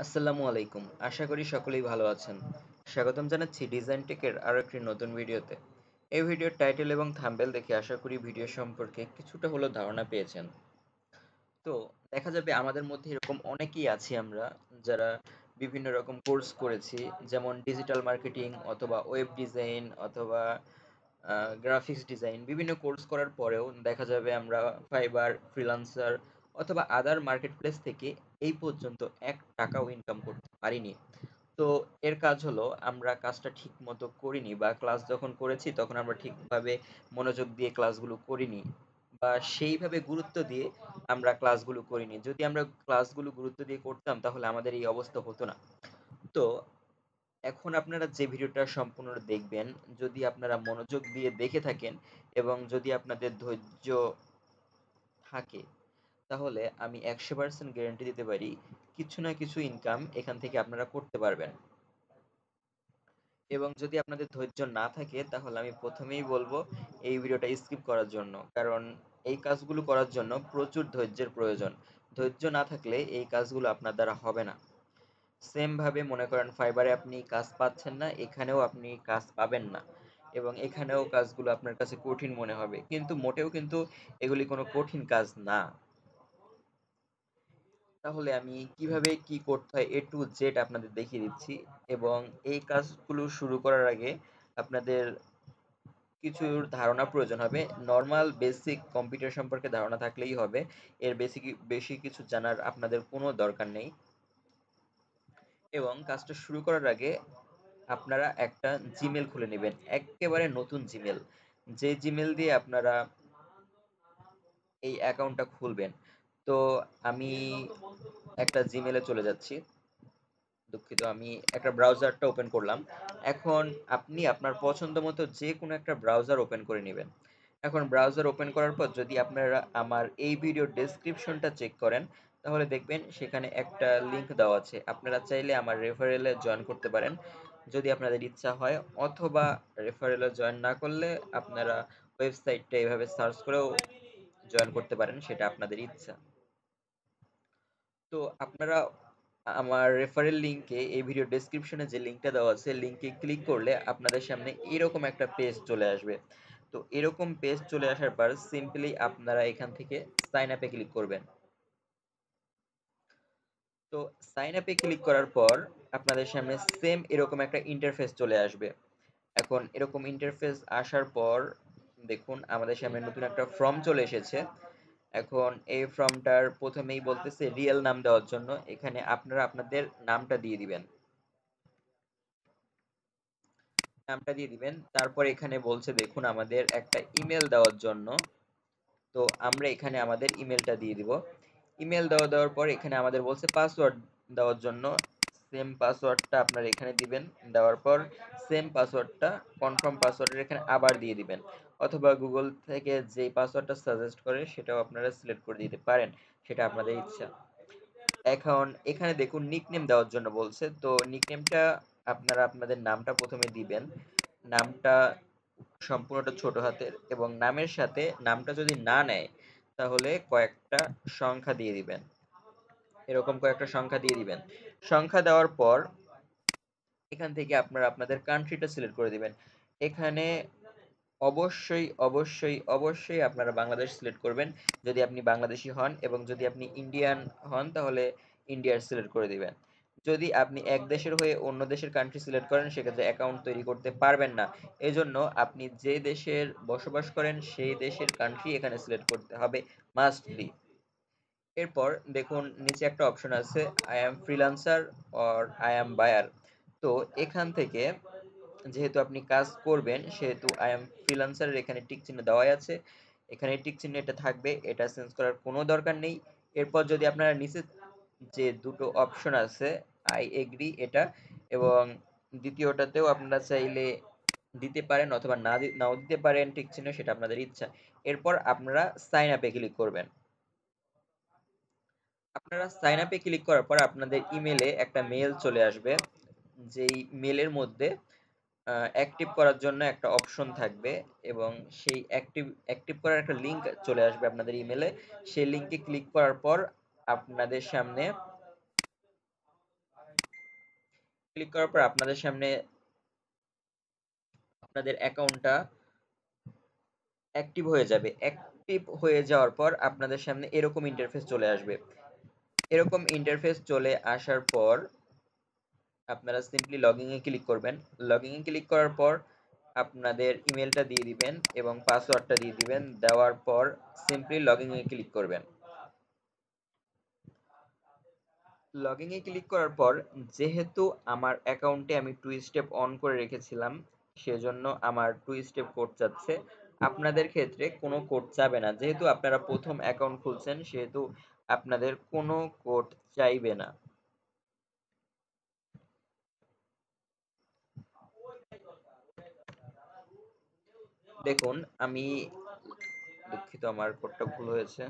আসসালামু আলাইকুম। আশা করি সকলেই ভালো আছেন। স্বাগতম জানাচ্ছি ডিজাইন টেকের আরো একটি নতুন ভিডিওতে। এই ভিডিওর টাইটেল এবং থাম্বনেল দেখে আশা করি ভিডিও সম্পর্কে কিছুটা হলেও ধারণা পেয়েছেন। তো দেখা যাবে আমাদের মধ্যে এরকম অনেকেই আছি আমরা যারা বিভিন্ন রকম কোর্স করেছি, যেমন ডিজিটাল মার্কেটিং অথবা ওয়েব ডিজাইন অথবা গ্রাফিক্স ডিজাইন। বিভিন্ন কোর্স করার পরেও দেখা যাবে আমরা ফাইবার, ফ্রিল্যান্সার অথবা আদার মার্কেট প্লেস থেকে এই পর্যন্ত এক টাকাও ইনকাম করতে পারিনি। তো এর কাজ হলো আমরা কাজটা ঠিক মতো করিনি, বা ক্লাস যখন করেছি তখন আমরা ঠিকভাবে মনোযোগ দিয়ে ক্লাসগুলো করিনি, বা সেইভাবে গুরুত্ব দিয়ে আমরা ক্লাসগুলো করিনি। যদি আমরা ক্লাসগুলো গুরুত্ব দিয়ে করতাম তাহলে আমাদের এই অবস্থা হতো না। তো এখন আপনারা যে ভিডিওটা সম্পূর্ণ দেখবেন, যদি আপনারা মনোযোগ দিয়ে দেখে থাকেন এবং যদি আপনাদের ধৈর্য থাকে, তাহলে আমি 100% গ্যারান্টি দিতে পারি কিছু না কিছু ইনকাম এখান থেকে আপনারা করতে পারবেন। এবং যদি আপনাদের ধৈর্য না থাকে তাহলে আমি প্রথমেই বলবো এই ভিডিওটা স্কিপ করার জন্য, কারণ এই কাজগুলো করার জন্য প্রচুর ধৈর্যের প্রয়োজন। ধৈর্য না থাকলে এই কাজগুলো আপনার দ্বারা হবে না। সেম ভাবে মনে করেন ফাইবারে আপনি কাজ পাচ্ছেন না, এখানেও আপনি কাজ পাবেন না, এবং এখানেও কাজগুলো আপনার কাছে কঠিন মনে হবে, কিন্তু মোটেও কিন্তু এগুলি কোনো কঠিন কাজ না। তাহলে আমি কিভাবে কি করতে হয় এ টু জেড আপনাদের দেখিয়ে দিচ্ছি। এবং এই কাজগুলো শুরু করার আগে আপনাদের কিছু ধারণা প্রয়োজন হবে। নর্মাল বেসিক কম্পিউটার সম্পর্কে ধারণা থাকলেই হবে, এর বেশি বেশি কিছু জানার আপনাদের কোনো দরকার নেই। এবং কাজটা শুরু করার আগে আপনারা একটা জিমেল খুলে নেবেন, একেবারে নতুন জিমেল, যে জিমেল দিয়ে আপনারা এই অ্যাকাউন্টটা খুলবেন। তো আমি একটা জিমেলে চলে যাচ্ছি, দুঃখিত, আমি একটা ব্রাউজারটা ওপেন করলাম। এখন আপনি আপনার পছন্দ মতো যে কোনো একটা ব্রাউজার ওপেন করে নেবেন। এখন ব্রাউজার ওপেন করার পর যদি আপনারা আমার এই ভিডিও ডেসক্রিপশনটা চেক করেন, তাহলে দেখবেন সেখানে একটা লিংক দেওয়া আছে। আপনারা চাইলে আমার রেফারেলে জয়েন করতে পারেন যদি আপনাদের ইচ্ছা হয়, অথবা রেফারেলে জয়েন না করলে আপনারা ওয়েবসাইটটা এভাবে সার্চ করেও জয়েন করতে পারেন, সেটা আপনাদের ইচ্ছা। তো আপনারা আমার রেফারেল লিংকে, এই ভিডিও ডেসক্রিপশনে যে লিংকটা দেওয়া আছে, লিংকে ক্লিক করলে আপনাদের সামনে এরকম একটা পেজ চলে আসবে। তো এরকম পেজ চলে আসার পর সিম্পলি আপনারা এখান থেকে সাইন আপে ক্লিক করবেন। তো সাইন আপে ক্লিক করার পর আপনাদের সামনে সেম এরকম একটা ইন্টারফেস চলে আসবে। এখন এরকম ইন্টারফেস আসার পর দেখুন আমাদের সামনে নতুন একটা ফর্ম চলে এসেছে। এখন এই ফর্মটার প্রথমেই বলতেছে রিয়েল নাম দেওয়ার জন্য, এখানে আপনারা আপনাদের নামটা দিয়ে দিবেন। নামটা দিয়ে দিবেন, তারপর এখানে বলছে দেখুন আমাদের একটা ইমেল দেওয়ার জন্য। তো আমরা এখানে আমাদের ইমেলটা দিয়ে দিব। ইমেল দেওয়ার পর এখানে আমাদের বলছে পাসওয়ার্ড দেওয়ার জন্য। সেম পাসওয়ার্ডটা আপনারা এখানে দিবেন। দেওয়ার পর সেম পাসওয়ার্ডটা, কনফার্ম পাসওয়ার্ডের এখানে আবার দিয়ে দিবেন, অথবা গুগল থেকে যে পাসওয়ার্ডটা সাজেস্ট করে সেটাও আপনারা সিলেক্ট করে দিতে পারেন, সেটা আপনাদের ইচ্ছা। এখন এখানে দেখুন নিকনেম দেওয়ার জন্য বলছে, তো নিকনেমটা আপনারা আপনাদের নামটা প্রথমে দিবেন। নামটা সম্পূর্ণটা ছোট হাতের, এবং নামের সাথে নামটা যদি না নেয় তাহলে কয়েকটা সংখ্যা দিয়ে দিবেন, এরকম কয়েকটা সংখ্যা দিয়ে দিবেন। সংখ্যা দেওয়ার পর এখান থেকে আপনারা আপনাদের কান্ট্রিটা সিলেক্ট করে দিবেন। এখানে অবশ্যই অবশ্যই অবশ্যই আপনারা বাংলাদেশ সিলেক্ট করবেন যদি আপনি বাংলাদেশী হন, এবং যদি আপনি ইন্ডিয়ান হন তাহলে ইন্ডিয়ার সিলেক্ট করে দিবেন। যদি আপনি এক দেশের হয়ে অন্য দেশের কান্ট্রি সিলেক্ট করেন সেক্ষেত্রে অ্যাকাউন্ট তৈরি করতে পারবেন না। এজন্য আপনি যে দেশের বসবাস করেন সেই দেশের কান্ট্রি এখানে সিলেক্ট করতে হবে, মাস্ট বি। এরপর দেখুন নিচে একটা অপশন আছে I am freelancer or I am buyer. তো এখান থেকে যেহেতু আপনি কাজ করবেন সেহেতু আই এম ফ্রিল্যান্সারের এখানে টিক চিহ্ন দেওয়াই আছে, এখানে টিক চিহ্ন এটা থাকবে, এটা চেঞ্জ করার কোনো দরকার নেই। এরপর যদি আপনারা নিচে যে দুটো অপশন আছে আই এগ্রি এটা, এবং দ্বিতীয়টাতেও আপনারা চাইলে দিতে পারেন অথবা নাও দিতে পারেন টিক চিহ্ন, সেটা আপনাদের ইচ্ছা। এরপর আপনারা সাইন আপে ক্লিক করবেন। আপনারা সাইন আপে ক্লিক করার পর আপনাদের ইমেলে একটা মেল চলে আসবে, যেই মেলের মধ্যে অ্যাক্টিভ করার জন্য একটা অপশন থাকবে, এবং সেই অ্যাক্টিভ অ্যাক্টিভ করার একটা লিংক চলে আসবে আপনাদের ইমেলে। সেই লিংকে ক্লিক করার পর আপনাদের সামনে ক্লিক করার পর আপনাদের সামনে আপনাদের অ্যাকাউন্টটা অ্যাক্টিভ হয়ে যাবে। অ্যাক্টিভ হয়ে যাওয়ার পর আপনাদের সামনে এরকম ইন্টারফেস চলে আসবে। এরকম ইন্টারফেস চলে আসার পর আপনারা সিম্পলি লগইন এ ক্লিক করবেন। লগইন এ ক্লিক করার পর আপনাদের ইমেলটা দিয়ে দিবেন এবং পাসওয়ার্ডটা দিয়ে দিবেন। দেওয়ার পর সিম্পলি লগইন এ ক্লিক করবেন। লগইন এ ক্লিক করার পর যেহেতু আমার অ্যাকাউন্টে আমি টু স্টেপ অন করে রেখেছিলাম, সেজন্য আমার টু স্টেপ কোড চাচ্ছে। আপনাদের ক্ষেত্রে কোনো কোড চাবে না। যেহেতু আপনারা প্রথম অ্যাকাউন্ট খুলছেন, সেহেতু আপনাদের কোনো কোড চাইবে না। দেখুন, আমি দুঃখিত, আমার কোডটা ভুল হয়েছে।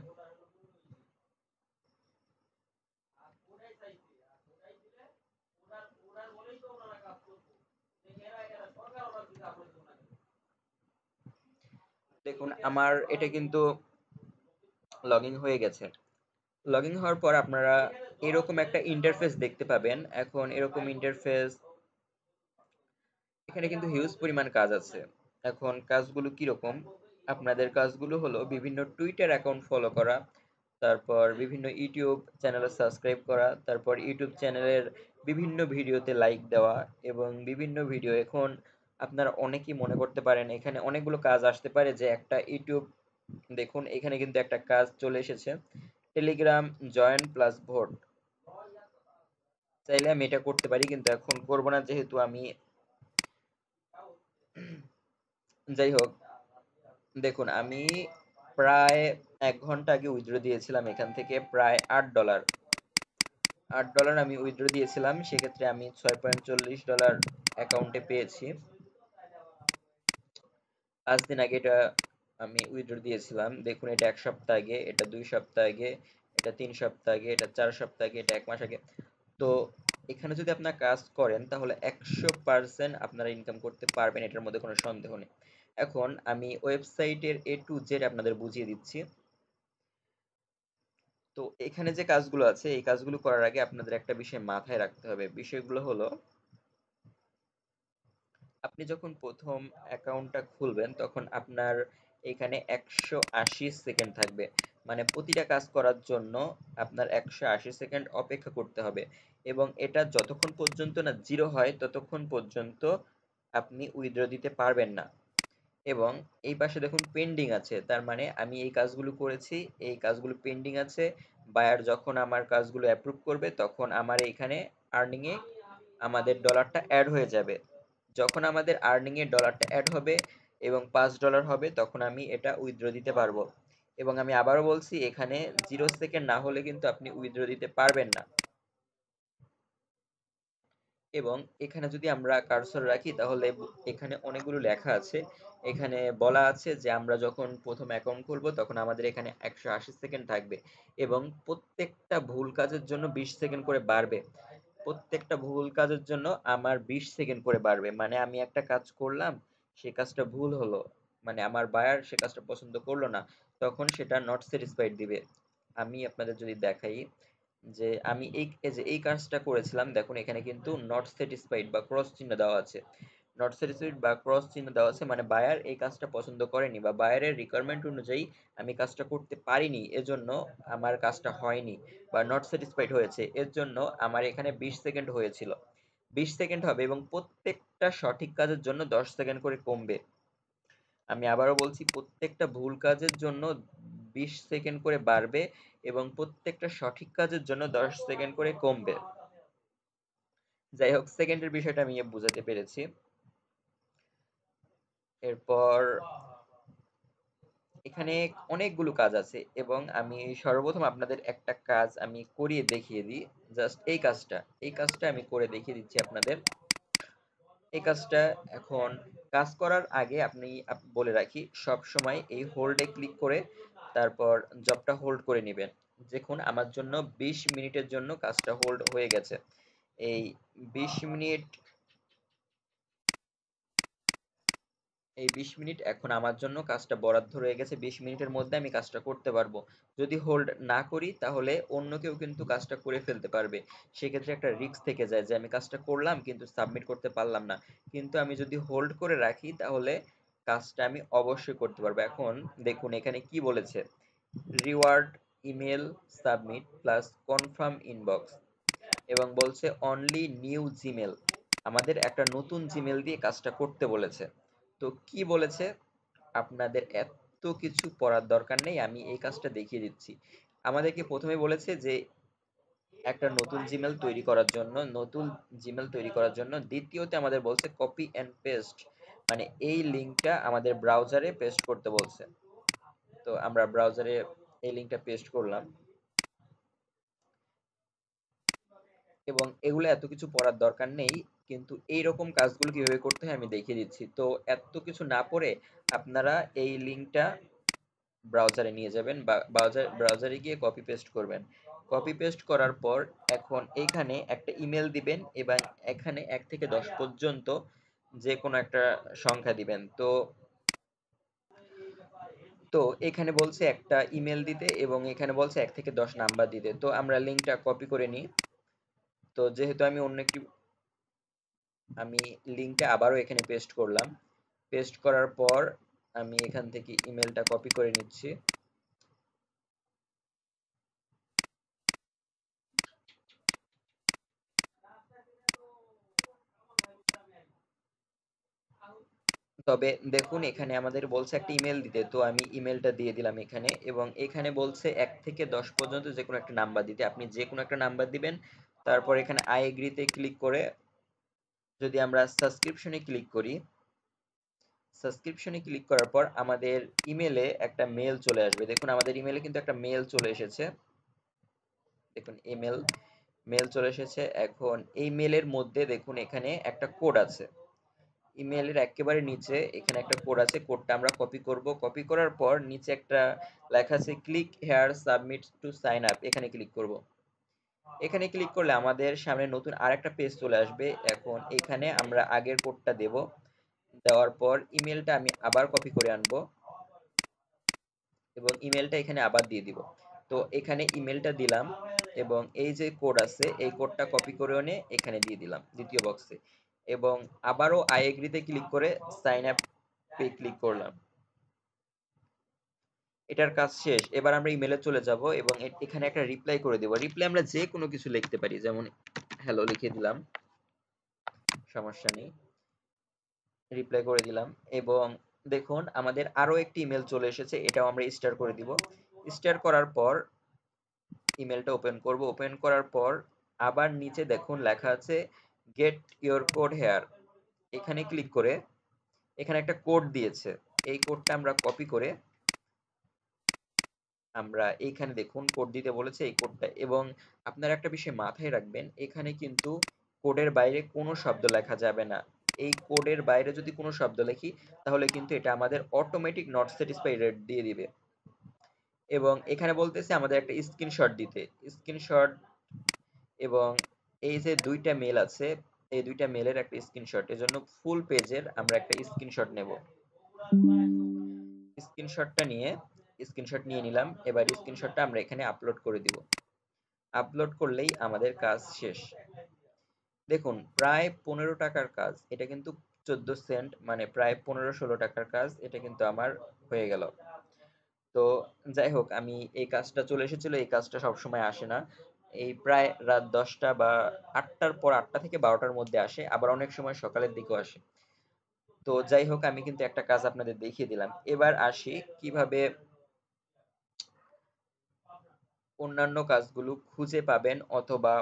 দেখুন, আমার এটা কিন্তু লগইন হয়ে গেছে। লগইন হওয়ার পর আপনারা এরকম একটা ইন্টারফেস দেখতে পাবেন। এখন এরকম ইন্টারফেস, এখানে কিন্তু হিউজ পরিমাণ কাজ আছে। এখন কাজগুলো কিরকম? আপনাদের কাজগুলো হলো বিভিন্ন টুইটার অ্যাকাউন্ট ফলো করা, তারপর বিভিন্ন ইউটিউব চ্যানেলে সাবস্ক্রাইব করা, তারপর ইউটিউব চ্যানেলের বিভিন্ন ভিডিওতে লাইক দেওয়া এবং বিভিন্ন ভিডিও, এখন আপনারা অনেকেই মনে করতে পারেন এখানে অনেকগুলো কাজ আসতে পারে যে একটা ইউটিউব, দেখুন এখানে কিন্তু একটা কাজ চলে এসেছে, টেলিগ্রাম জয়েন প্লাস ভোট। চাইলে আমি এটা করতে পারি, কিন্তু এখন করব না, যেহেতু আমি, যাই হোক, দেখুন আমি প্রায় 1 ঘন্টা আগে উইথড্র দিয়েছিলাম এখান থেকে প্রায় $8। $8 আমি উইথড্র দিয়েছিলাম, সেক্ষেত্রে আমি $6.40 অ্যাকাউন্টে পেয়েছি। 5 দিন আগে এটা আমি উইথড্র দিয়েছিলাম। দেখুন, এটা 1 সপ্তাহ আগে, এটা 2 সপ্তাহ আগে, এটা 3 সপ্তাহ আগে, এটা 4 সপ্তাহ আগে, এটা 1 মাস আগে। তো এখানে যদি আপনার কাজ করেন তাহলে 100% আপনারা ইনকাম করতে পারবেন, এটার মধ্যে কোনো সন্দেহ নেই। এখন আমি ওয়েবসাইটের এ টু জেড আপনাদের বুঝিয়ে দিচ্ছি। তো এখানে যে কাজগুলো আছে, এই কাজগুলো করার আগে আপনাদের একটা বিষয় মাথায় রাখতে হবে। বিষয়গুলো হলো, আপনি যখন প্রথম অ্যাকাউন্টটা খুলবেন তখন আপনার এখানে 180 সেকেন্ড থাকবে। মানে প্রতিটা কাজ করার জন্য আপনার 180 সেকেন্ড অপেক্ষা করতে হবে এবং এটা যতক্ষণ পর্যন্ত না জিরো হয় ততক্ষণ পর্যন্ত আপনি উইথড্র দিতে পারবেন না। এবং এই পাশে দেখুন পেন্ডিং আছে, তার মানে আমি এই কাজগুলো করেছি, এই কাজগুলো পেন্ডিং আছে। বায়ার যখন আমার কাজগুলো অ্যাপ্রুভ করবে তখন আমার এখানে আর্নিং এ আমাদের ডলারটা অ্যাড হয়ে যাবে। যখন আমাদের আর্নিং এ ডলারটা অ্যাড হবে এবং $5 হবে, তখন আমি এটা উইথড্র দিতে পারবো। এবং আমি আবারও বলছি, এখানে 0 সেকেন্ড না হলে কিন্তু আপনি উইথড্র দিতে পারবেন না। এবং এখানে যদি আমরা কার্সর রাখি তাহলে এখানে অনেকগুলো লেখা আছে। এখানে বলা আছে যে আমরা যখন প্রথম অ্যাকাউন্ট খুলবো তখন আমাদের এখানে 180 সেকেন্ড থাকবে এবং প্রত্যেকটা ভুল কাজের জন্য 20 সেকেন্ড করে বাড়বে। প্রত্যেকটা ভুল কাজের জন্য আমার 20 সেকেন্ড করে বাড়বে। মানে আমি একটা কাজ করলাম, সে কাজটা ভুল হলো, মানে আমার বায়ার সে কাজটা পছন্দ করলো না, তখন সেটা নট স্যাটিসফাইড দিবে। আমি আপনাদের যদি দেখাই যে আমি এই কাজটা করেছিলাম, দেখুন এখানে কিন্তু নট স্যাটিসফাইড বা ক্রস চিহ্ন দেওয়া আছে। নট স্যাটিসফাইড বা ক্রস চিহ্ন দেওয়া আছে মানে বায়ার এই কাজটা পছন্দ করেনি বা বায়ারের রিকোয়ারমেন্ট অনুযায়ী আমি কাজটা করতে পারিনি, এজন্য আমার কাজটা হয়নি বা নট স্যাটিসফাইড হয়েছে, এর জন্য আমার এখানে 20 সেকেন্ড হয়েছিল। 20 সেকেন্ড হবে এবং প্রত্যেকটা সঠিক কাজের জন্য 10 সেকেন্ড করে কমবে। আমি আবারও বলছি, প্রত্যেকটা ভুল কাজের জন্য 20 সেকেন্ড করে বাড়বে এবং প্রত্যেকটা সঠিক কাজের জন্য 10 সেকেন্ড করে কমবে। যাই হোক, সেকেন্ডের বিষয়টা আমি বুঝাতে পেরেছি। এরপর এখানে অনেকগুলো কাজ আছে এবং আমি সর্বপ্রথম আপনাদের একটা কাজ আমি করিয়ে দেখিয়ে দিই। জাস্ট এই কাজটা আমি করে দেখিয়ে দিচ্ছি আপনাদের। এই কাজটা, এখন কাজ করার আগে বলে রাখি, সব সময় এই হোল্ডে ক্লিক করে তারপর জবটা হোল্ড করে নেবেন। দেখুন আমার জন্য 20 মিনিটের জন্য কাজটা হোল্ড হয়ে গেছে। এই 20 মিনিট এই 20 মিনিট এখন আমার জন্য কাজটা বরাদ্দ রয়ে গেছে। 20 মিনিটের মধ্যে আমি কাজটা করতে পারবো। যদি হোল্ড না করি তাহলে অন্য কেউ কিন্তু কাজটা করে ফেলতে পারবে। সেক্ষেত্রে একটা রিস্ক থেকে যায় যে আমি কাজটা করলাম কিন্তু সাবমিট করতে পারলাম না। কিন্তু আমি যদি হোল্ড করে রাখি তাহলে কাজটা আমি অবশ্যই করতে পারবো। এখন দেখুন এখানে কি বলেছে, reward email submit plus confirm inbox, এবং বলছে অনলি নিউ জিমেল, আমাদের একটা নতুন জিমেল দিয়ে কাজটা করতে বলেছে। তো কি বলেছে, আপনাদের এত কিছু পড়ার দরকার নেই, আমি এই কাজটা দেখিয়ে দিচ্ছি। আমাদেরকে প্রথমে বলেছে যে একটা নতুন জিমেল তৈরি করার জন্য, দ্বিতীয়তে আমাদের বলছে কপি এন্ড পেস্ট, মানে এই লিংকটা আমাদের ব্রাউজারে পেস্ট করতে বলছে। তো আমরা ব্রাউজারে এই লিংকটা পেস্ট করলাম, এবং এগুলো এত কিছু পড়ার দরকার নেই, কিন্তু এইরকম কাজগুলো কিভাবে করতে হয় আমি দেখিয়ে দিচ্ছি। তো এত কিছু না পড়ে আপনারা এই লিংকটা ব্রাউজারে নিয়ে যাবেন বা ব্রাউজারে গিয়ে কপি পেস্ট করবেন। কপি পেস্ট করার পর এখন এইখানে একটা ইমেল দিবেন এবং এখানে 1 থেকে 10 পর্যন্ত যে কোনো একটা সংখ্যা দিবেন। তো এখানে বলছে একটা ইমেল দিতে এবং এখানে বলছে 1 থেকে 10 নাম্বার দিতে। তো আমরা লিংকটা কপি করে নিই। তো যেহেতু আমি লিংকটা আবারও এখানে পেস্ট করলাম। পেস্ট করার পর আমি এখান থেকে ইমেলটা কপি করে নিচ্ছি। তবে দেখুন এখানে আমাদের বলছে একটা ইমেল দিতে, তো আমি ইমেলটা দিয়ে দিলাম এখানে, এবং এখানে বলছে 1 থেকে 10 পর্যন্ত যে কোনো একটা নাম্বার দিতে, আপনি যে কোনো একটা নাম্বার দিবেন। তারপর এখানে আই এগ্রিতে ক্লিক করে যদি আমরা সাবস্ক্রিপশনে ক্লিক করার পর আমাদের ইমেলে একটা মেল চলে আসবে। দেখুন আমাদের ইমেলে কিন্তু একটা মেল চলে এসেছে। দেখুন মেল চলে এসেছে। এখন এই মেলের মধ্যে দেখুন এখানে একটা কোড আছে। ইমেলের একেবারে নিচে এখানে একটা কোড আছে, কোডটা আমরা কপি করব। কপি করার পর নিচে একটা লেখা আছে click here submit to sign up, এখানে ক্লিক করব। এখানে ক্লিক করলে আমাদের সামনে নতুন আরেকটা পেজ চলে আসবে। এখন এখানে আমরা আগের কোডটা দেব, দেওয়ার পর ইমেলটা আমি আবার কপি করে আনবো এবং ইমেলটা এখানে আবার দিয়ে দিব। তো এখানে ইমেলটা দিলাম এবং এই যে কোড আছে এই কোডটা কপি করে এনে এখানে দিয়ে দিলাম দ্বিতীয় বক্সে, এবং আবারও আই এগ্রিতে ক্লিক করে সাইন আপ পে ক্লিক করলাম। এটার কাজ শেষ। এবার আমরা ইমেলে চলে যাব এবং এখানে একটা রিপ্লাই করে দেব। রিপ্লাই আমরা যে কোনো কিছু লিখতে পারি, যেমন হ্যালো লিখে দিলাম, সমস্যা নেই, রিপ্লাই করে দিলাম। এবং দেখুন আমাদের আরো একটি ইমেল চলে এসেছে, এটাও আমরা স্টার করে দিব। স্টার করার পর ইমেলটা ওপেন করব। ওপেন করার পর আবার নিচে দেখুন লেখা আছে গেট ইওর কোড হেয়ার, এখানে ক্লিক করে এখানে একটা কোড দিয়েছে, এই কোডটা আমরা কপি করে আমরা এইখানে দেখুন কোড দিতে বলেছে এই কোডটা। এবং আপনারা একটা বিষয় মাথায় রাখবেন, এখানে কিন্তু কোডের বাইরে কোনো শব্দ লেখা যাবে না। এই কোডের বাইরে যদি কোনো শব্দ লিখি তাহলে কিন্তু এটা আমাদের অটোমেটিক নট স্যাটিসফাই রেট দিয়ে দিবে। এবং এখানে বলতেছে আমাদের একটা স্ক্রিনশট দিতে, স্ক্রিনশট, এবং এই যে দুইটা মেল আছে এই দুইটা মেলের একটা স্ক্রিনশট, এজন্য ফুল পেজের আমরা একটা স্ক্রিনশট নেব। স্ক্রিনশট নিয়ে নিলাম। এবার স্ক্রিনশটটা আমরা এখানে আপলোড করে দিব। আপলোড করলেই আমাদের কাজ শেষ। দেখুন প্রায় 15 টাকার কাজ, এটা কিন্তু 14 সেন্ট, মানে প্রায় 15-16 টাকার কাজ, এটা কিন্তু আমার হয়ে গেল। তো যাই হোক, আমি এই কাজটা চলে এসেছিল, এই কাজটা সবসময় আসে না, এই প্রায় রাত 10টা বা 8টার পর, 8টা থেকে 12টার মধ্যে আসে, আবার অনেক সময় সকালের দিকেও আসে। তো যাই হোক আমি কিন্তু একটা কাজ আপনাদের দেখিয়ে দিলাম। এবার আসি কিভাবে অন্যান্য কাজগুলো খুঁজে পাবেন, অথবা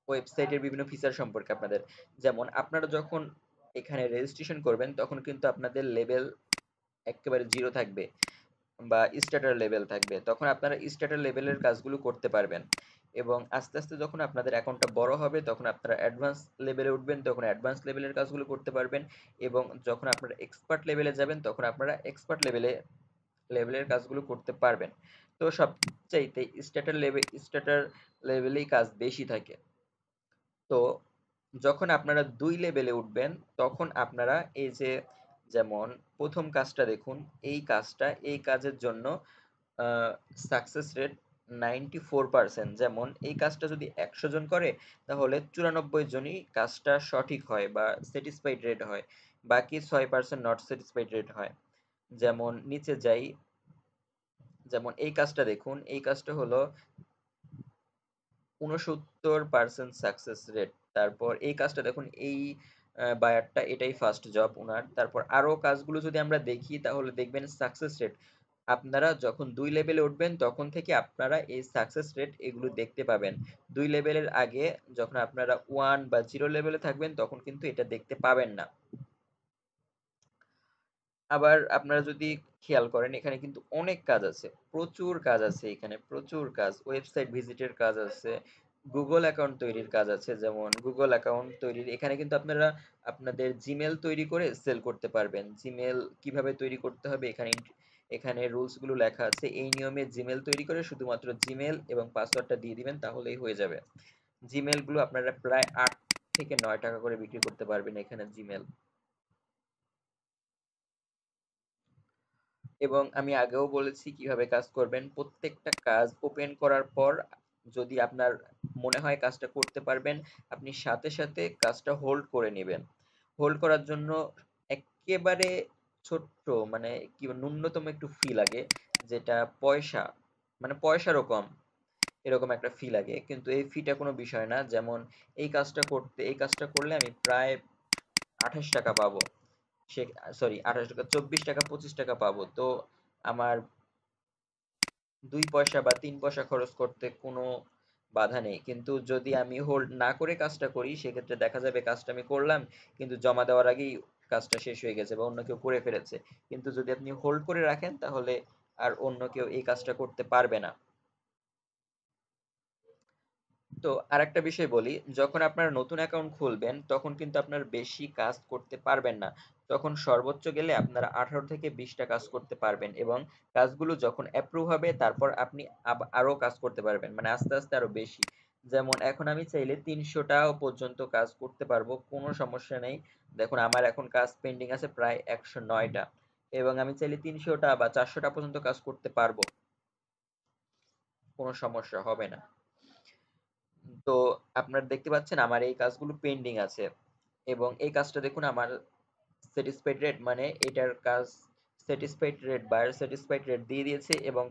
ওয়েবসাইটের বিভিন্ন ফিচার সম্পর্কে আপনাদের। যেমন আপনারা যখন এখানে রেজিস্ট্রেশন করবেন তখন কিন্তু আপনাদের লেভেল একেবারে জিরো থাকবে বা স্টার্টার লেভেল থাকবে, তখন আপনারা স্টার্টার লেভেলের কাজগুলো করতে পারবেন। এবং আস্তে আস্তে যখন আপনাদের অ্যাকাউন্টটা বড় হবে তখন আপনারা অ্যাডভান্স লেভেলে উঠবেন, তখন অ্যাডভান্স লেভেলের কাজগুলো করতে পারবেন। এবং যখন আপনারা এক্সপার্ট লেভেলে যাবেন তখন আপনারা এক্সপার্ট লেভেলের কাজগুলো করতে পারবেন। তো সবচাইতে স্টার্টার লেভেলেই কাজ বেশি থাকে। তো যখন আপনারা 2 লেভেলে উঠবেন তখন আপনারা এই যে যেমন প্রথম কাজটা দেখুন, এই কাজের জন্য সাকসেস রেট 94%। যেমন এই কাজটা যদি 100 জন করে তাহলে 94 জনই কাজটা সঠিক হয় বা স্যাটিসফাইড রেট হয়, বাকি 6% নট স্যাটিসফাইড রেট হয়। যেমন নিচে যাই, যেমন এই কাজটা দেখুন, এই কাজটা হলো 69% সাকসেস রেট। তারপর এই কাজটা দেখুন, এই বায়ারটা এটাই ফার্স্ট জব উনার। তারপর আরো কাজগুলো যদি আমরা দেখি তাহলে দেখবেন সাকসেস রেট, আপনারা যখন 2 লেভেলে উঠবেন তখন থেকে আপনারা এই সাকসেস রেট এগুলো দেখতে পাবেন। 2 লেভেলের আগে যখন আপনারা 1 বা 0 লেভেলে থাকবেন তখন কিন্তু এটা দেখতে পাবেন না। আবার আপনারা যদি খেয়াল করেন এখানে কিন্তু অনেক কাজ আছে, প্রচুর কাজ আছে, এখানে প্রচুর কাজ, ওয়েবসাইট ভিজিটের কাজ আছে, গুগল অ্যাকাউন্ট তৈরির কাজ আছে। যেমন গুগল অ্যাকাউন্ট তৈরির এখানে কিন্তু আপনারা আপনাদের জিমেল তৈরি করে সেল করতে পারবেন। জিমেল কিভাবে তৈরি করতে হবে এখানে এখানে রুলস গুলো লেখা আছে, এই নিয়মে জিমেল তৈরি করে শুধুমাত্র জিমেল এবং পাসওয়ার্ডটা দিয়ে দিবেন তাহলেই হয়ে যাবে। জিমেল গুলো আপনারা প্রায় 8 থেকে 9 টাকা করে বিক্রি করতে পারবেন এখানে জিমেল। এবং আমি আগেও বলেছি কিভাবে কাজ করবেন। প্রত্যেকটা কাজ ওপেন করার পর যদি আপনার মনে হয় কাজটা করতে পারবেন, আপনি সাথে সাথে কাজটা হোল্ড করে নেবেন। হোল্ড করার জন্য একেবারে ছোট্ট, মানে কি ন্যূনতম একটু ফি লাগে, যেটা পয়সা, মানে পয়সারও কম, এরকম একটা ফি লাগে, কিন্তু এই ফিটা কোনো বিষয় না। যেমন এই কাজটা করলে আমি প্রায় 28 টাকা পাবো, সে সরি 28 টাকা, 24 টাকা 25 টাকা পাবো। তো আমার 2 পয়সা বা 3 পয়সা খরচ করতে কোনো বাধা নেই। কিন্তু যদি আমি হোল্ড না করে কাজটা করি সেক্ষেত্রে দেখা যাবে কাজটা আমি করলাম কিন্তু জমা দেওয়ার আগেই কাজটা শেষ হয়ে গেছে বা অন্য কেউ করে ফেলেছে। কিন্তু যদি আপনি হোল্ড করে রাখেন তাহলে আর অন্য কেউ এই কাজটা করতে পারবে না। তো আরেকটা বিষয় বলি, যখন আপনারা নতুন অ্যাকাউন্ট খুলবেন তখন কিন্তু আপনার বেশি কাজ করতে পারবেন না। তখন সর্বোচ্চ গেলে আপনারা 18 থেকে 20টা কাজ করতে পারবেন, এবং কাজগুলো যখন অ্যাপ্রুভ হবে তারপর আপনি আরো কাজ করতে পারবেন, মানে আস্তে আস্তে আরো বেশি। যেমন এখন আমি চাইলে 300টাও পর্যন্ত কাজ করতে পারবো, কোনো সমস্যা নেই। দেখুন আমার এখন কাজ পেন্ডিং আছে প্রায় 109টা, এবং আমি চাইলে 300টা বা 400টা পর্যন্ত কাজ করতে পারবো, কোনো সমস্যা হবে না। তো আপনারা দেখতে পাচ্ছেন আমার এই কাজগুলো পেন্ডিং আছে, এবং এই কাজটা দেখুন আমার স্যাটিসফাইড রেট, মানে এটার কাজ satisfied rate, buyer satisfied rate দিয়ে দিয়েছে এবং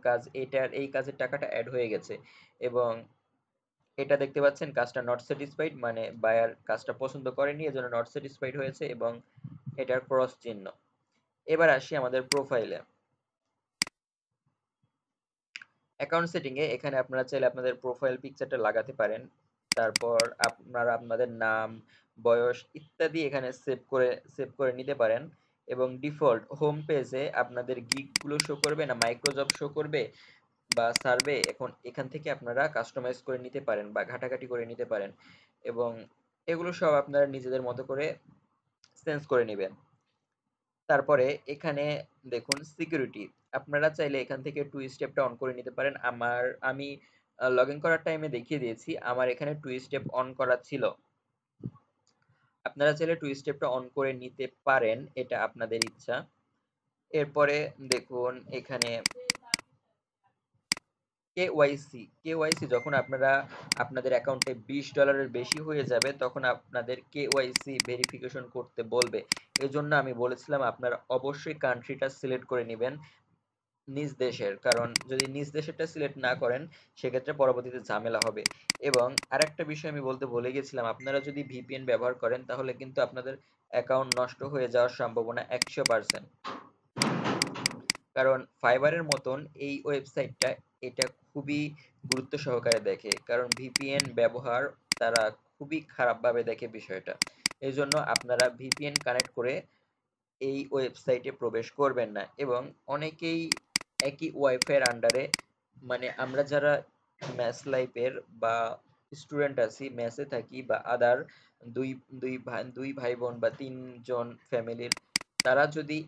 এই কাজের টাকাটা অ্যাড হয়ে গেছে। এবং এটা দেখতে পাচ্ছেন কাজটা নট স্যাটিসফাইড, মানে বায়ার কাজটা পছন্দ করেনি এজন্য নট স্যাটিসফাইড হয়েছে, এবং এটার ক্রস চিহ্ন। এবার আসি আমাদের প্রোফাইলে। অ্যাকাউন্ট সেটিং এ এখানে আপনারা চাইলে আপনাদের প্রোফাইল পিকচারটা লাগাতে পারেন। তারপর আপনারা আপনাদের নাম, বয়স ইত্যাদি এখানে সেভ করে নিতে পারেন। এবং ডিফল্ট হোম পেজে আপনাদের গিগ গুলো শো করবে না মাইক্রোজব শো করবে বা সার্ভে, এখন এখান থেকে আপনারা কাস্টমাইজ করে নিতে পারেন বা ঘাটাঘাটি করে নিতে পারেন, এবং এগুলো সব আপনারা নিজেদের মতো করে চেঞ্জ করে নেবেন। তারপরে এখানে দেখুন সিকিউরিটি, আপনারা চাইলে এখান থেকে টু স্টেপটা অন করে নিতে পারেন। আমি লগ ইন করার টাইমে দেখিয়ে দিয়েছি, আমার এখানে টু স্টেপ অন করা ছিল। আপনারা চাইলে টু স্টেপটা অন করে নিতে পারেন, এটা আপনাদের ইচ্ছা। এরপরে দেখুন এখানে কেওয়াইসি যখন আপনাদের অ্যাকাউন্টে $20 বেশি হয়ে যাবে তখন আপনাদের কেওয়াইসি ভেরিফিকেশন করতে বলবে। এজন্য আমি বলেছিলাম আপনারা অবশ্যই কান্ট্রিটা সিলেক্ট করে নেবেন নিজ দেশের, কারণ যদি নিজ দেশেরটা সিলেক্ট না করেন সেক্ষেত্রে পরবর্তীতে ঝামেলা হবে। এবং আরেকটা বিষয় আমি বলতে ভুলে গেছিলাম, আপনারা যদি ভিপিএন ব্যবহার করেন তাহলে কিন্তু আপনাদের অ্যাকাউন্ট নষ্ট হয়ে যাওয়ার সম্ভাবনা 100%। কারণ ফাইবারের মতন এই ওয়েবসাইটটা এটা খুবই গুরুত্ব সহকারে দেখে, কারণ ভিপিএন ব্যবহার তারা খুবই খারাপভাবে দেখে বিষয়টা। এই জন্য আপনারা ভিপিএন কানেক্ট করে এই ওয়েবসাইটে প্রবেশ করবেন না। এবং অনেকেই একই ওয়াইফাই এর আন্ডারে, মানে আমরা যারা ম্যাস লাইফের বা স্টুডেন্ট আছি, মেসে থাকি বা আদার দুই ভাই বোন বা তিনজন ফ্যামিলির, তারা যদি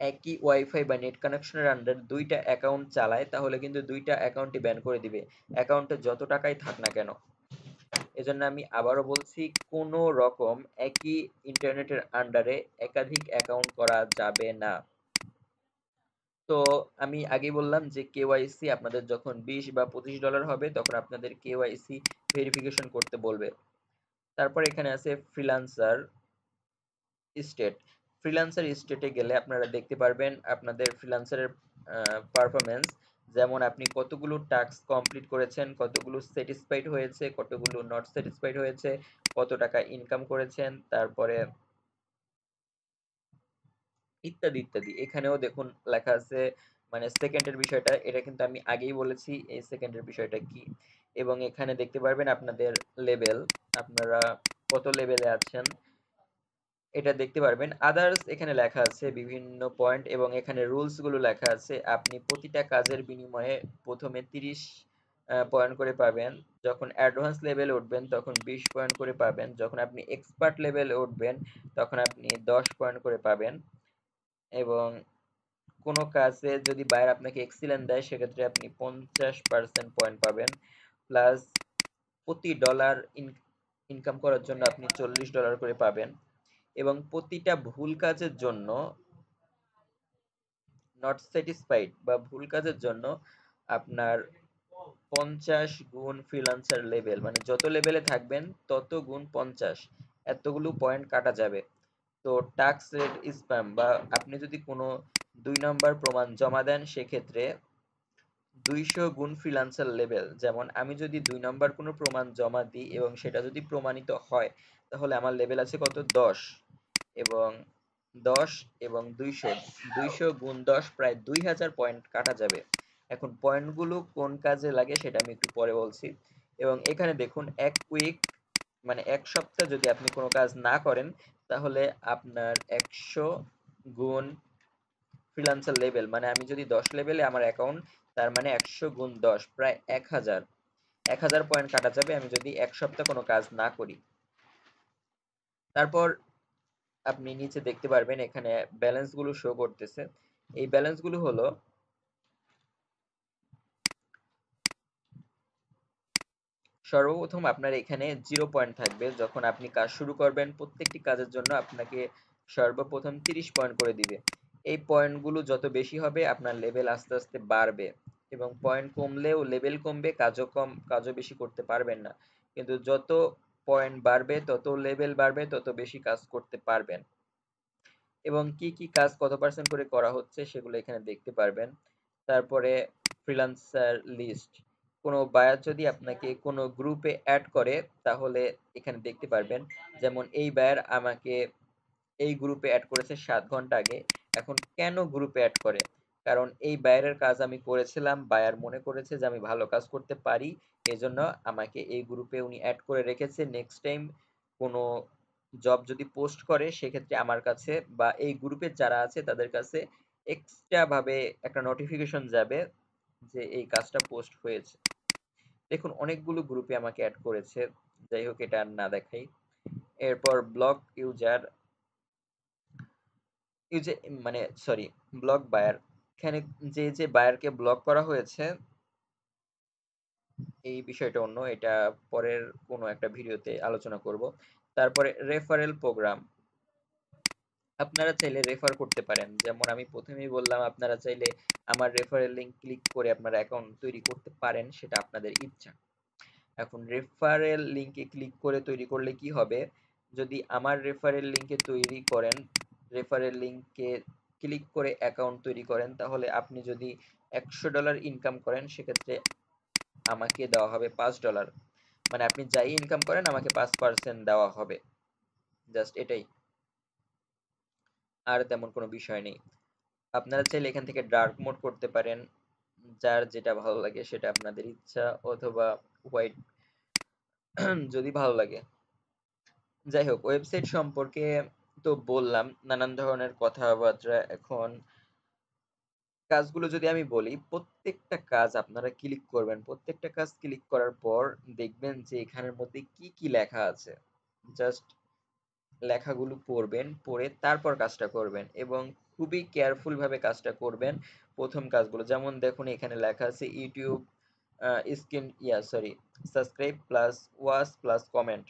একই ওয়াইফাই বা নেট কানেকশনের আন্ডার দুইটা অ্যাকাউন্ট চালায় তাহলে কিন্তু দুইটা অ্যাকাউন্টই ব্যান করে দিবে, অ্যাকাউন্টে যত টাকাই থাক না কেন। এজন্য আমি আবারও বলছি, কোনো রকম একই ইন্টারনেটের আন্ডারে একাধিক অ্যাকাউন্ট করা যাবে না। তো আমি আগেই বললাম যে কেওয়াইসি আপনাদের যখন 20 বা $25 হবে তখন আপনাদের কেওয়াইসি ভেরিফিকেশন করতে বলবে। তারপর এখানে আছে ফ্রিল্যান্সার স্টেট। ফ্রিল্যান্সার স্টেটে গেলে আপনারা দেখতে পারবেন আপনাদের ফ্রিল্যান্সারের পারফরমেন্স, যেমন আপনি কতগুলো টাস্ক কমপ্লিট করেছেন, কতগুলো স্যাটিসফাইড হয়েছে, কতগুলো নট স্যাটিসফাইড হয়েছে, কত টাকা ইনকাম করেছেন, তারপরে ইত্যাদি ইত্যাদি। এখানেও দেখুন লেখা আছে, মানে সেকেন্ডের বিষয়টা, এটা কিন্তু আমি আগেই বলেছি এই সেকেন্ডের বিষয়টা কি। এবং এখানে দেখতে পারবেন আপনাদের লেভেল, আপনারা কত লেভেলে আছেন এটা দেখতে পারবেন। আদার্স এখানে লেখা আছে বিভিন্ন পয়েন্ট, এবং এখানে রুলস গুলো লেখা আছে। আপনি প্রতিটা কাজের বিনিময়ে প্রথমে 30 পয়েন্ট করে পাবেন, যখন অ্যাডভান্স লেভেলে উঠবেন তখন 20 পয়েন্ট করে পাবেন, যখন আপনি এক্সপার্ট লেভেলে উঠবেন তখন আপনি 10 পয়েন্ট করে পাবেন, এবং কোনো কাজে যদি বায়ার আপনাকে এক্সিলেন্ট দেয় সেক্ষেত্রে আপনি 50% পয়েন্ট পাবেন, প্লাস প্রতি ডলার ইনকাম করার জন্য আপনি $40 করে পাবেন, এবং প্রতিটা ভুল কাজের জন্য, নট স্যাটিসফাইড বা ভুল কাজের জন্য আপনার 50 গুণ ফ্রিল্যান্সার লেভেল, মানে যত লেভেলে থাকবেন তত গুণ 50, এতগুলো পয়েন্ট কাটা যাবে। তো টাস্ক রেট স্প্যাম, বা আপনি যদি কোনো 2 নম্বর প্রমাণ জমা দেন সেক্ষেত্রে 200 গুণ ফ্রিল্যান্সার লেভেল। যেমন আমি যদি 2 নম্বর কোনো প্রমাণ জমা দিই এবং সেটা যদি প্রমাণিত হয় তাহলে আমার লেভেল আছে কত, 10, এবং 10 এবং 200, 200 গুণ 10 প্রায় 2000 পয়েন্ট কাটা যাবে। এখন পয়েন্টগুলো কোন কাজে লাগে সেটা আমি একটু পরে বলছি। এবং এখানে দেখুন এক উইক, মানে এক সপ্তাহ যদি আপনি কোনো কাজ না করেন তাহলে আপনার 100 গুণ ফ্রিল্যান্সার লেভেল, মানে আমি যদি 10 লেভেলে আমার অ্যাকাউন্ট, তার মানে 100 গুণ 10 প্রায় 1000, 1000 পয়েন্ট কাটা যাবে আমি যদি এক সপ্তাহ কোনো কাজ না করি। তারপর আপনি নিচে দেখতে পারবেন এখানে ব্যালেন্স গুলো শো করতেছে। এই ব্যালেন্স গুলো হলো, সর্বপ্রথম আপনার এখানে 0 পয়েন্ট থাকবে যখন আপনি কাজ শুরু করবেন, প্রত্যেকটি কাজের জন্য আপনাকে সর্বপ্রথম 30 পয়েন্ট করে দিবে। এই পয়েন্টগুলো যত বেশি হবে আপনার লেভেল আস্তে আস্তে বাড়বে, এবং পয়েন্ট কমলেও লেভেল কমবে, কাজও কম, কাজও বেশি করতে পারবেন না। কিন্তু যত পয়েন্ট বাড়বে তত লেভেল বাড়বে, তত বেশি কাজ করতে পারবেন। এবং কি কি কাজ কত পার্সেন্ট করে করা হচ্ছে সেগুলো এখানে দেখতে পারবেন। তারপরে ফ্রিল্যান্সার লিস্ট, কোনো বায়ার যদি আপনাকে কোনো গ্রুপে অ্যাড করে তাহলে এখানে দেখতে পারবেন। যেমন এই বায়ার আমাকে এই গ্রুপে অ্যাড করেছে 7 ঘন্টা আগে। এখন কেন গ্রুপে অ্যাড করে? কারণ এই বায়ারের কাজ আমি করেছিলাম, বায়ার মনে করেছে যে আমি ভালো কাজ করতে পারি, এজন্য আমাকে এই গ্রুপে উনি অ্যাড করে রেখেছে। নেক্সট টাইম কোনো জব যদি পোস্ট করে সেক্ষেত্রে আমার কাছে বা এই গ্রুপের যারা আছে তাদের কাছে এক্সট্রা ভাবে একটা নোটিফিকেশন যাবে যে এই কাজটা পোস্ট হয়েছে। দেখুন অনেকগুলো গ্রুপে আমাকে অ্যাড করেছে, যাই হোক এটা আর না দেখাই। এরপর ব্লক ইউজার, ইউজে মানে সরি, ব্লক বায়ার, এখানে যে যে বায়ারকে ব্লক করা হয়েছে এই বিষয়টা অন্য, এটা পরের কোনো একটা ভিডিওতে আলোচনা করব। তারপরে রেফারেল প্রোগ্রাম, আপনারা চাইলে রেফার করতে পারেন। যেমন আমি প্রথমেই বললাম আপনারা চাইলে আমার রেফারেল লিংক ক্লিক করে আপনারা অ্যাকাউন্ট তৈরি করতে পারেন, সেটা আপনাদের ইচ্ছা। এখন রেফারেল লিংকে ক্লিক করে তৈরি করলে কি হবে, যদি আমার রেফারেল লিংকে তৈরি করেন, রেফারেল লিংকে ক্লিক করে অ্যাকাউন্ট তৈরি করেন, তাহলে আপনি যদি $100 ইনকাম করেন সেক্ষেত্রে আমাকে দেওয়া হবে $5, মানে আপনি যাই ইনকাম করেন আমাকে 5% দেওয়া হবে। জাস্ট এটাই, আর তেমন কোনো বিষয় নেই। আপনারা চাইলে এখান থেকে ডার্ক মোড করতে পারেন, যার যেটা ভালো লাগে সেটা আপনাদের ইচ্ছা, অথবা হোয়াইট যদি ভালো লাগে। যাই হোক, ওয়েবসাইট সম্পর্কে তো বললাম নানান ধরনের কথাবার্তা। এখন কাজগুলো যদি আমি বলি, প্রত্যেকটা কাজ আপনারা ক্লিক করবেন, প্রত্যেকটা কাজ ক্লিক করার পর দেখবেন যে এখানের মধ্যে কি কি লেখা আছে। জাস্ট লেখাগুলো পড়বেন, পড়ে তারপর কাজটা করবেন, এবং খুবই কেয়ারফুল ভাবে কাজটা করবেন। প্রথম কাজগুলো যেমন দেখুন এখানে লেখা আছে YouTube screen sorry, subscribe plus watch plus comment.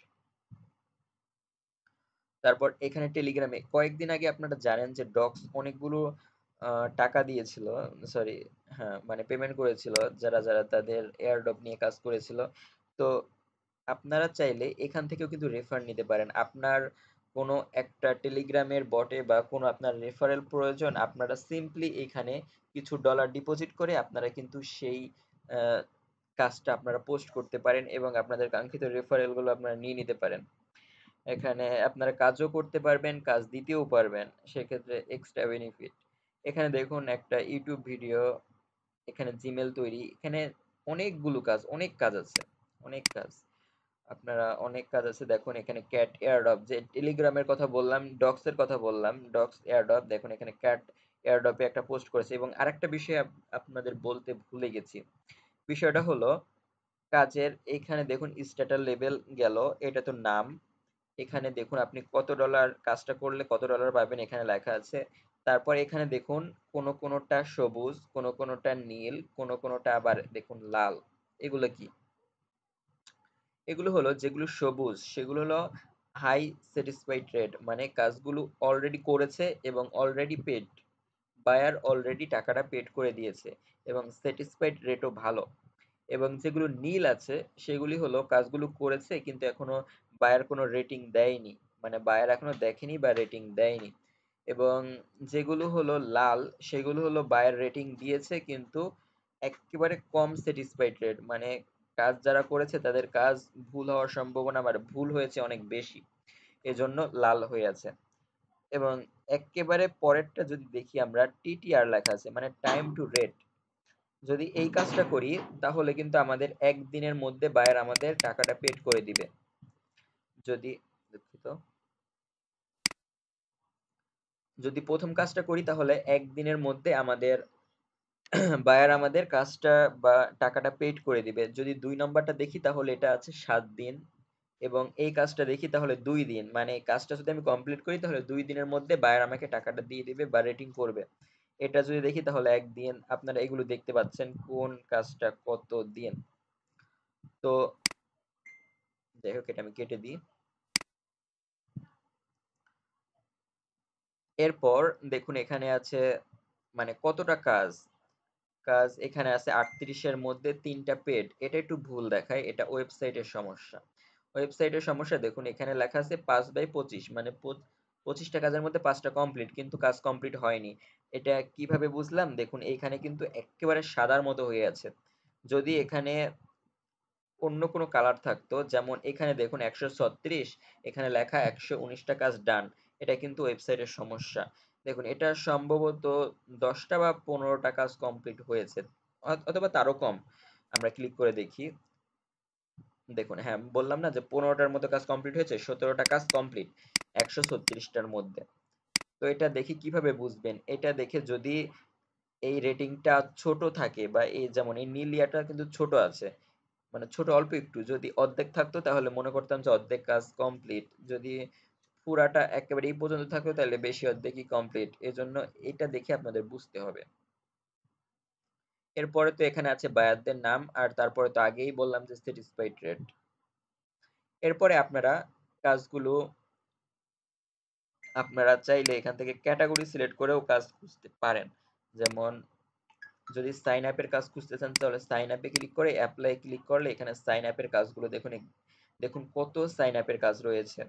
তারপর এখানে টেলিগ্রামে কয়েকদিন আগে আপনারা জানেন যে ডক্স অনেকগুলো টাকা দিয়েছিল, সরি, হ্যাঁ মানে পেমেন্ট করেছিল যারা যারা তাদের এয়ারড্রপ নিয়ে কাজ করেছিল। তো আপনারা চাইলে এখান থেকেও কিন্তু রেফার নিতে পারেন। আপনার কোনো একটা টেলিগ্রামের বটে বা কোনো আপনার রেফারেল প্রয়োজন, আপনারা সিম্পলি এখানে কিছু ডলার ডিপোজিট করে আপনারা কিন্তু সেই আহ, কাজটা আপনারা পোস্ট করতে পারেন এবং আপনাদের কাঙ্ক্ষিত রেফারেলগুলো আপনারা নিয়ে নিতে পারেন। এখানে আপনারা কাজও করতে পারবেন, কাজ দিতেও পারবেন, সেক্ষেত্রে এক্সট্রা বেনিফিট। এখানে দেখুন একটা ইউটিউব ভিডিও, এখানে জিমেল তৈরি, এখানে অনেকগুলো কাজ, অনেক কাজ আছে, অনেক কাজ। আপনারা অনেক কাজ আছে, দেখুন এখানে ক্যাট এয়ারড্রপ, যে টেলিগ্রামের কথা বললাম, ডক্স এর কথা বললাম, ডক্স এয়ারড্রপ, দেখুন এখানে ক্যাট এয়ারড্রপে একটা পোস্ট করেছে। এবং আরেকটা বিষয় আপনাদের বলতে ভুলে গেছি, বিষয়টা হলো কাজের এখানে দেখুন স্ট্যাটাস লেভেল গেল, এটা তো নাম। এখানে দেখুন আপনি কত ডলার কাজটা করলে কত ডলার পাবেন এখানে লেখা আছে। তারপর এখানে দেখুন কোনো কোনোটা সবুজ, কোনো কোনোটা নীল, কোনো কোনোটা আবার দেখুন লাল। এগুলো কি? এগুলো হলো যেগুলো সবুজ সেগুলো হলো হাই স্যাটিসফাইড রেট, মানে কাজগুলো অলরেডি করেছে এবং অলরেডি পেড, বায়ার অলরেডি টাকাটা পেড করে দিয়েছে এবং স্যাটিসফাইড রেটও ভালো। এবং যেগুলো নীল আছে সেগুলি হলো কাজগুলো করেছে কিন্তু এখনো বায়ার কোনো রেটিং দেয়নি, মানে বায়ার এখনো দেখেনি বা রেটিং দেয়নি। এবং যেগুলো হলো লাল সেগুলো হলো বায়ার রেটিং দিয়েছে কিন্তু একেবারে কম স্যাটিসফাইড রেট, মানে কাজ যারা করেছে তাদের কাজ ভুল হওয়ার সম্ভাবনা, মানে ভুল হয়েছে অনেক বেশি, এজন্য লাল হয়ে আছে। এবং একেবারে পরেরটা যদি দেখি আমরা, টিটিআর লেখা আছে মানে টাইম টু রেট। যদি এই কাজটা করি তাহলে কিন্তু আমাদের একদিনের মধ্যে বায়ার আমাদের টাকাটা পেড করে দিবে। যদি দুঃখিত, যদি প্রথম কাজটা করি তাহলে একদিনের মধ্যে আমাদের বায়ার আমাদের কাজটা বা টাকাটা পেড করে দিবে। যদি দুই নম্বরটা দেখি তাহলে এটা আছে 7 দিন। এবং এই কাজটা দেখি তাহলে 2 দিন, মানে এই কাজটা যদি আমি কমপ্লিট করি তাহলে 2 দিনের মধ্যে বায়ার আমাকে টাকাটা দিয়ে দিবে বা রেটিং করবে। এটা যদি দেখি তাহলে 1 দিন। আপনারা এগুলো দেখতে পাচ্ছেন কোন কাজটা কত দিন। তো যাই হোক, এটা আমি কেটে দিই। এরপর দেখুন এখানে আছে মানে কতটা কাজ, কাজ এখানে আছে 38-এর মধ্যে 3টা পেড, এটা একটু ভুল দেখায়, এটা ওয়েবসাইটের সমস্যা। ওয়েবসাইটের সমস্যা, দেখুন এখানে লেখা আছে 5/25, মানে 25টা কাজের মধ্যে 5টা কমপ্লিট কিন্তু কাজ কমপ্লিট হয়নি। এটা কিভাবে বুঝলাম, দেখুন এইখানে কিন্তু একেবারে সাদার মতো হয়ে আছে। যদি এখানে অন্য কোনো কালার থাকতো, যেমন এখানে দেখুন 136, এখানে লেখা 119টা কাজ ডান, এটা কিন্তু ওয়েবসাইটের সমস্যা। দেখুন এটা সম্ভবত 10টা বা 15টা কাজ কমপ্লিট হয়েছে, অথবা তারও কম। আমরা ক্লিক করে দেখি, দেখুন হ্যাঁ বললাম না যে 15টার মতো কাজ কমপ্লিট হয়েছে, 17টা কাজ কমপ্লিট 136টার মধ্যে। তো এটা দেখি কিভাবে বুঝবেন, এটা দেখে যদি এই রেটিংটা ছোট থাকে বা এই যেমন এই নীল ইয়াটা কিন্তু ছোট আছে, মানে ছোট অল্প একটু, যদি অর্ধেক থাকতো তাহলে মনে করতাম যে অর্ধেক কাজ কমপ্লিট, যদি পুরাটা একেবারে এই পর্যন্ত থাকতো তাহলে বেশি অর্ধেকই কমপ্লিট, এজন্য এটা দেখে আপনাদের বুঝতে হবে। এরপরে তো এখানে আছে বায়ারদের নাম, আর তারপরে তো আগেই বললাম যে স্যাটিসফাইড রেট। এরপরে আপনারা কাজগুলো আপনারা চাইলে এখান থেকে ক্যাটাগরি সিলেক্ট করেও কাজ খুঁজতে পারেন। যেমন যদি সাইন আপের কাজ খুঁজতে চান তাহলে সাইন আপে ক্লিক করে অ্যাপ্লাই ক্লিক করলে এখানে সাইন আপের কাজগুলো দেখুন, দেখুন কত সাইন আপের কাজ রয়েছে,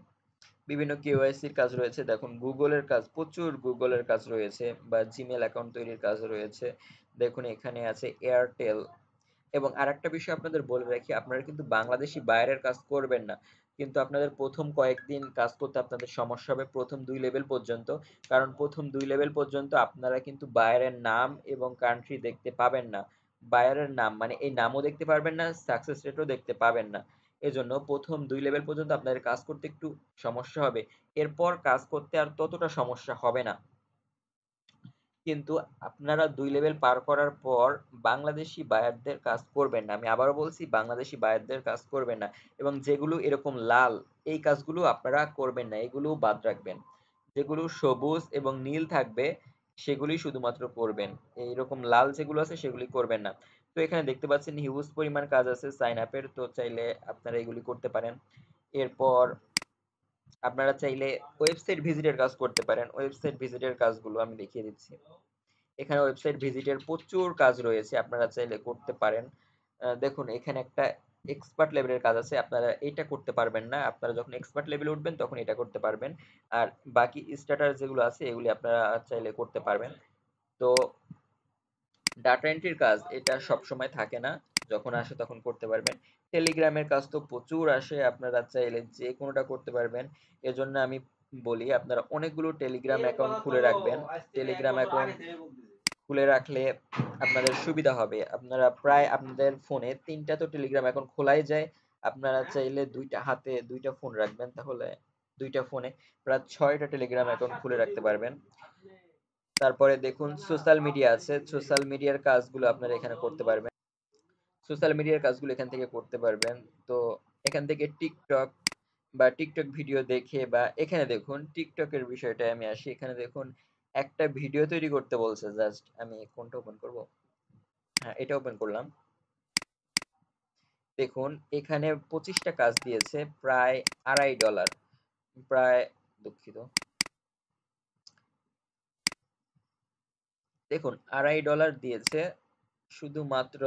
বিভিন্ন কেওয়াইসির কাজ রয়েছে, দেখুন গুগলের কাজ, প্রচুর গুগলের কাজ রয়েছে বা জিমেল অ্যাকাউন্ট তৈরির কাজ রয়েছে। দেখুন এখানে আছে এয়ারটেল। এবং আরেকটা বিষয় আপনাদের বলে রাখি, আপনারা কিন্তু বাংলাদেশি বাইরের কাজ করবেন না, কিন্তু আপনাদের প্রথম কয়েকদিন কাজ করতে আপনাদের সমস্যা হবে প্রথম 2 লেভেল পর্যন্ত। কারণ প্রথম 2 লেভেল পর্যন্ত আপনারা কিন্তু বাইরের নাম এবং কান্ট্রি দেখতে পাবেন না। বাইরের নাম মানে এই নামও দেখতে পারবেন না, সাকসেস রেটও দেখতে পাবেন না। এজন্য প্রথম 2 লেভেল পর্যন্ত আপনাদের কাজ করতে একটু সমস্যা হবে। এরপর কাজ করতে আর ততটা সমস্যা হবে না। কিন্তু আপনারা 2 লেভেল পার করার পর বাংলাদেশি বায়ারদের কাজ করবেন না, আমি আবারও বলছি বাংলাদেশি বায়ারদের কাজ করবেন না। এবং যেগুলো এরকম লাল, এই কাজগুলো আপনারা করবেন না, এগুলো বাদ রাখবেন। যেগুলো সবুজ এবং নীল থাকবে সেগুলি শুধুমাত্র করবেন, এইরকম লাল যেগুলো আছে সেগুলি করবেন না। তো এখানে দেখতে পাচ্ছেন হিউজ পরিমাণ কাজ আছে সাইন আপের, তো চাইলে আপনারা এগুলি করতে পারেন। এরপর আপনারা চাইলে ওয়েবসাইট ভিজিটের কাজ করতে পারেন। ওয়েবসাইট ভিজিটের কাজগুলো আমি দেখিয়ে দিচ্ছি। এখানে ওয়েবসাইট ভিজিটের প্রচুর কাজ রয়েছে, আপনারা চাইলে করতে পারেন। দেখুন এখানে একটা এক্সপার্ট লেভেলের কাজ আছে, আপনারা এটা করতে পারবেন না, আপনারা যখন এক্সপার্ট লেভেলে উঠবেন তখন এটা করতে পারবেন। আর বাকি স্টার্টার যেগুলো আছে এগুলি আপনারা চাইলে করতে পারবেন। তো ডাটা এন্ট্রির কাজ এটা সব সময় থাকে না, যখন আসে তখন করতে পারবেন। টেলিগ্রামের কাজ তো প্রচুর আসে, আপনারা চাইলে যে কোনোটা করতে পারবেন। এজন্য আমি বলি আপনারা অনেকগুলো টেলিগ্রাম অ্যাকাউন্ট খুলে রাখবেন। টেলিগ্রাম অ্যাকাউন্ট খুলে রাখলে আপনাদের সুবিধা হবে। আপনারা প্রায় আপনাদের ফোনে ৩টা তো টেলিগ্রাম অ্যাকাউন্ট খোলাই যায়। আপনারা চাইলে ২টা হাতে ২টা ফোন রাখবেন, তাহলে ২টা ফোনে প্রায় ৬টা টেলিগ্রাম অ্যাকাউন্ট খুলে রাখতে পারবেন। তারপরে দেখুন সোশ্যাল মিডিয়া আছে, সোশ্যাল মিডিয়ার কাজগুলো আপনারা এখানে করতে পারবেন। সোশ্যাল মিডিয়ার কাজগুলো এখান থেকে করতে পারবেন। তো এখান থেকে টিকটক বা টিকটক ভিডিও দেখে, বা এখানে দেখুন টিকটকের বিষয়টা আমি আসি। এখানে দেখুন একটা ভিডিও তৈরি করতে বলছে, জাস্ট আমি কোনটা ওপেন করব, হ্যাঁ এটা ওপেন করলাম। দেখুন এখানে 25টা কাজ দিয়েছে, প্রায় $2.5, প্রায়, দুঃখিত, দেখুন $2.5 দিয়েছে শুধুমাত্র,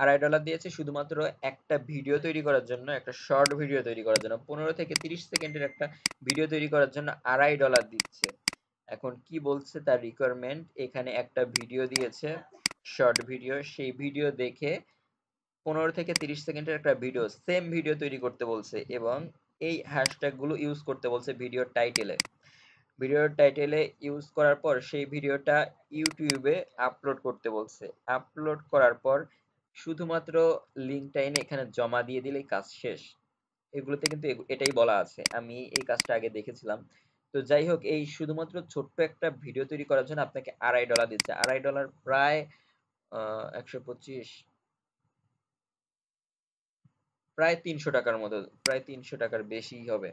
$2.5 দিয়েছে শুধুমাত্র একটা ভিডিও তৈরি করার জন্য, একটা শর্ট ভিডিও তৈরি করার জন্য। 15 থেকে 30 সেকেন্ডের একটা ভিডিও তৈরি করার জন্য $2.5 দিচ্ছে। এখন কি বলছে তার রিকোয়ারমেন্ট, এখানে একটা ভিডিও দিয়েছে, শর্ট ভিডিও, সেই ভিডিও দেখে 15 থেকে 30 সেকেন্ডের একটা ভিডিও, সেম ভিডিও তৈরি করতে বলছে, এবং এই হ্যাশট্যাগ গুলো ইউজ করতে বলছে ভিডিওর টাইটেলে। ভিডিওর টাইটেলে ইউজ করার পর সেই ভিডিওটা ইউটিউবে আপলোড করতে বলছে। আপলোড করার পর শুধুমাত্র লিঙ্কটা এনে এখানে জমা দিয়ে দিলেই কাজ শেষ। এগুলোতে কিন্তু এটাই বলা আছে, আমি এই কাজটা আগে দেখেছিলাম। তো যাই হোক, এই শুধুমাত্র ছোট্ট একটা ভিডিও তৈরি করার জন্য আপনাকে $2.5 দিচ্ছে। $2.5 প্রায় 125, প্রায় 300 টাকার মতো, প্রায় 300 টাকার বেশি হবে।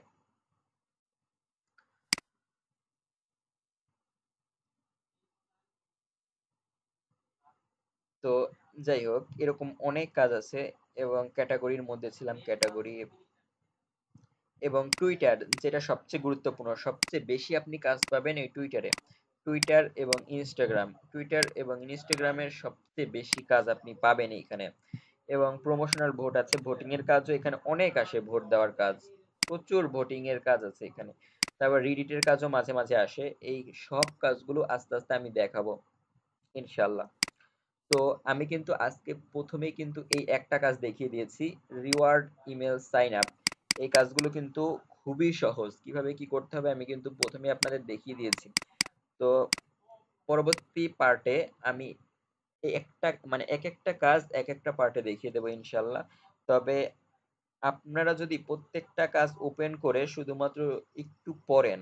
তো যাই হোক, এরকম অনেক কাজ আছে, এবং ক্যাটাগরির মধ্যে ছিলাম, ক্যাটাগরি এবং টুইটার, যেটা সবচেয়ে গুরুত্বপূর্ণ, সবচেয়ে বেশি আপনি কাজ পাবেন এই টুইটারে। টুইটার এবং ইনস্টাগ্রাম, টুইটার এবং ইনস্টাগ্রামের সবচেয়ে বেশি কাজ আপনি পাবেন এইখানে। এবং প্রমোশনাল ভোট আছে, ভোটিং এর কাজও এখানে অনেক আসে, ভোট দেওয়ার কাজ, প্রচুর ভোটিং এর কাজ আছে এখানে। তারপর রিডিটের কাজও মাঝে মাঝে আসে। এই সব কাজগুলো আস্তে আস্তে আমি দেখাবো ইনশাল্লাহ। তো আমি কিন্তু আজকে প্রথমেই কিন্তু এই একটা কাজ দেখিয়ে দিয়েছি, রিওয়ার্ড ইমেল সাইন আপ। এই কাজগুলো কিন্তু খুবই সহজ, কিভাবে কি করতে হবে আমি কিন্তু প্রথমে আপনাদের দেখিয়ে দিয়েছি। তো পরবর্তী পার্টে আমি এই একটা মানে এক একটা কাজ এক একটা পার্টে দেখিয়ে দেবো ইনশাল্লাহ। তবে আপনারা যদি প্রত্যেকটা কাজ ওপেন করে শুধুমাত্র একটু পড়েন,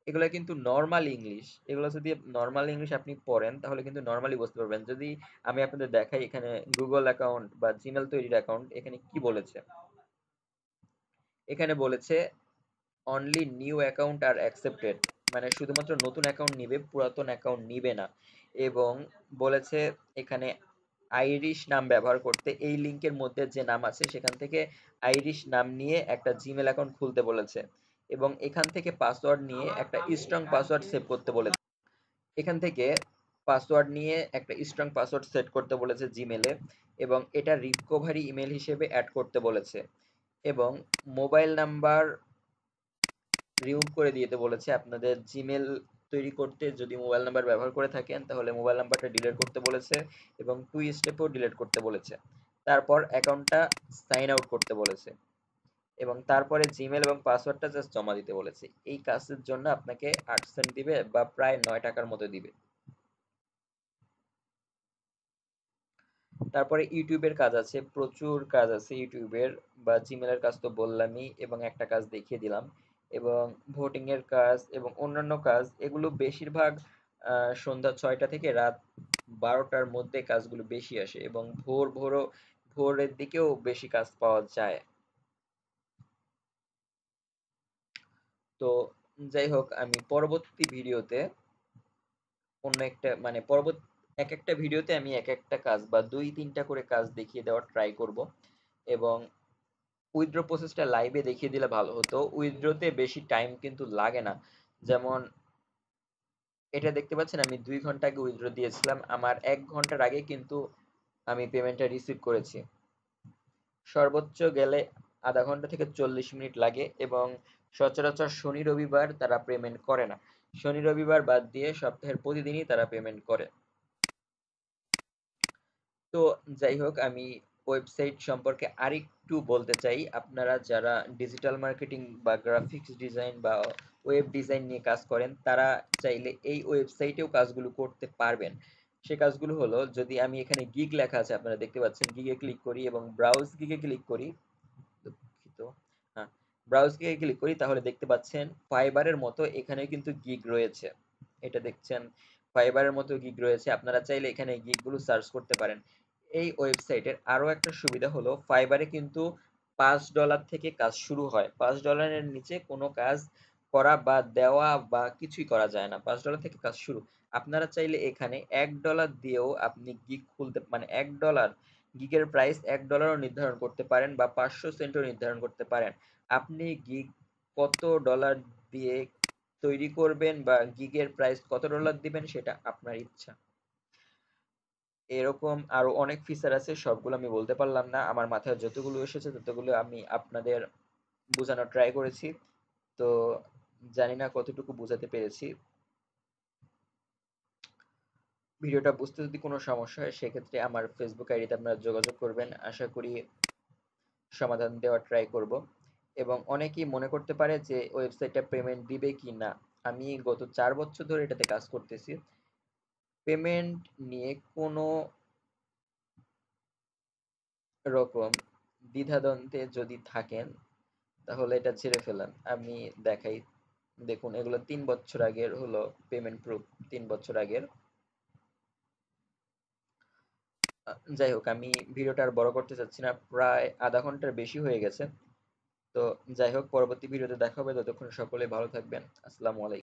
এগুলো কিন্তু নরমাল ইংলিশ, এগুলো যদি নরমাল ইংলিশ আপনি পড়েন তাহলে কিন্তু নরমালি বুঝতে পারবেন। যদি আমি আপনাদের দেখাই এখানে গুগল অ্যাকাউন্ট বা জিমেল তৈরির অ্যাকাউন্ট, এখানে কি বলেছে, এখানে বলেছে অনলি নিউ অ্যাকাউন্ট আর অ্যাকসেপ্টেড, মানে শুধুমাত্র নতুন অ্যাকাউন্ট নিবে, পুরাতন অ্যাকাউন্ট নিবে না। এবং বলেছে এখানে আইরিশ নাম ব্যবহার করতে, এই লিংকের মধ্যে যে নাম আছে সেখান থেকে আইরিশ নাম নিয়ে একটা জিমেল অ্যাকাউন্ট খুলতে বলেছে, এবং এখান থেকে পাসওয়ার্ড নিয়ে একটা স্ট্রং পাসওয়ার্ড সেভ করতে বলেছে। এখান থেকে পাসওয়ার্ড নিয়ে একটা স্ট্রং পাসওয়ার্ড সেট করতে বলেছে জিমেলে, এবং এটা রিকভারি ইমেল হিসেবে অ্যাড করতে বলেছে। এবং মোবাইল নাম্বার রিমুভ করে দিতে বলেছে। আপনাদের জিমেল তৈরি করতে যদি মোবাইল নাম্বার ব্যবহার করে থাকেন তাহলে মোবাইল নাম্বারটা ডিলিট করতে বলেছে, এবং 2 স্টেপেও ডিলিট করতে বলেছে। তারপর অ্যাকাউন্টটা সাইন আউট করতে বলেছে, এবং তারপরে জিমেল এবং পাসওয়ার্ডটা জাস্ট জমা দিতে বলেছে। এই কাজের জন্য আপনাকে 8 সেন্ট দিবে, বা প্রায় $9 মতো দিবে। তারপরে ইউটিউবের কাজ আছে, প্রচুর কাজ আছে ইউটিউবের, বা জিমেলের কাজ তো বললামই, এবং একটা কাজ দেখিয়ে দিলাম, এবং ভোটিং এর কাজ এবং অন্যান্য কাজ, এগুলো বেশিরভাগ সন্ধ্যা 6টা থেকে রাত 12টার মধ্যে কাজগুলো বেশি আসে, এবং ভোরের দিকেও বেশি কাজ পাওয়া যায়। তো যাই হোক, আমি পরবর্তী ভিডিওতে অন্য একটা মানে পরবর্তী এক একটা ভিডিওতে আমি এক একটা কাজ বা ২-৩টা করে কাজ দেখিয়ে দেওয়ার ট্রাই করব এবং উইথড্র প্রসেসটা লাইভে দেখিয়ে দিলে ভালো হতো। উইথড্রতে বেশি টাইম কিন্তু লাগে না। যেমন এটা দেখতে পাচ্ছেন আমি ২ ঘন্টা আগে উইথড্র দিয়েছিলাম। আমার ১ ঘন্টার আগে কিন্তু আমি পেমেন্টটা রিসিভ করেছি। সর্বোচ্চ গেলে ০.৫ ঘন্টা থেকে ৪০ মিনিট লাগে এবং সচরাচর শনি রবিবার তারা পেমেন্ট করে না। শনি রবিবার বাদ দিয়ে সপ্তাহের প্রতিদিনই তারা পেমেন্ট করে। তো যাই হোক আমি ওয়েবসাইট সম্পর্কে আরেকটু বলতে চাই। আপনারা যারা ডিজিটাল মার্কেটিং বা গ্রাফিক্স ডিজাইন বা ওয়েব ডিজাইন নিয়ে কাজ করেন তারা চাইলে এই ওয়েবসাইটেও কাজগুলো করতে পারবেন। সে কাজগুলো হলো, যদি আমি এখানে গিগ লেখা আছে আপনারা দেখতে পাচ্ছেন, গিগে ক্লিক করি এবং ব্রাউজ গিগে ক্লিক করি, দুঃখিত, হ্যাঁ, ব্রাউজ গিগে ক্লিক করি তাহলে দেখতে পাচ্ছেন ফাইবারের মতো এখানে কিন্তু গিগ রয়েছে। এটা দেখছেন ফাইবারের মতো গিগ রয়েছে। আপনারা চাইলে এখানে গিগগুলো সার্চ করতে পারেন। এই ওয়েবসাইটের আরো একটা সুবিধা হলো ফাইবারে কিন্তু $5 থেকে কাজ শুরু হয়। $5 নিচে কোনো কাজ করা বা দেওয়া বা কিছুই করা যায় না। $5 থেকে কাজ শুরু। আপনারা চাইলে এখানে $1 দিয়েও আপনি গিগ খুলতে, মানে $1 গিগের প্রাইস $1ও নির্ধারণ করতে পারেন বা 500 সেন্টও নির্ধারণ করতে পারেন। আপনি গিগ কত ডলার দিয়ে তৈরি করবেন বা গিগের প্রাইস কত ডলার দিবেন সেটা আপনার ইচ্ছা। এরকম আরো অনেক ফিচার আছে, সবগুলো আমি বলতে পারলাম না। আমার মাথায় যতগুলো এসেছে ততগুলো আমি আপনাদের বোঝানোর ট্রাই করেছি। তো জানি না কতটুকু বোঝাতে পেরেছি। ভিডিওটা বুঝতে যদি কোনো সমস্যা হয় সেক্ষেত্রে আমার ফেসবুক আইডিতে আপনারা যোগাযোগ করবেন। আশা করি সমাধান দেওয়ার ট্রাই করব। এবং অনেকেই মনে করতে পারে যে ওয়েবসাইটটা পেমেন্ট দিবে কি না। আমি গত ৪ বছর ধরে এটাতে কাজ করতেছি। পেমেন্ট নিয়ে কোনো রকম দ্বিধাদ্বন্দ্বে যদি থাকেন তাহলে এটা ছেড়ে ফেলেন। আমি দেখাই, দেখুন এগুলো ৩ বছর আগের হলো পেমেন্ট প্রুফ, ৩ বছর আগের। যাই হোক আমি ভিডিওটা আর বড় করতে চাচ্ছি না, প্রায় আধা ঘন্টার বেশি হয়ে গেছে। তো যাই হোক পরবর্তী ভিডিওতে দেখা হবে, ততক্ষণ সকলে ভালো থাকবেন। আসসালামু আলাইকুম।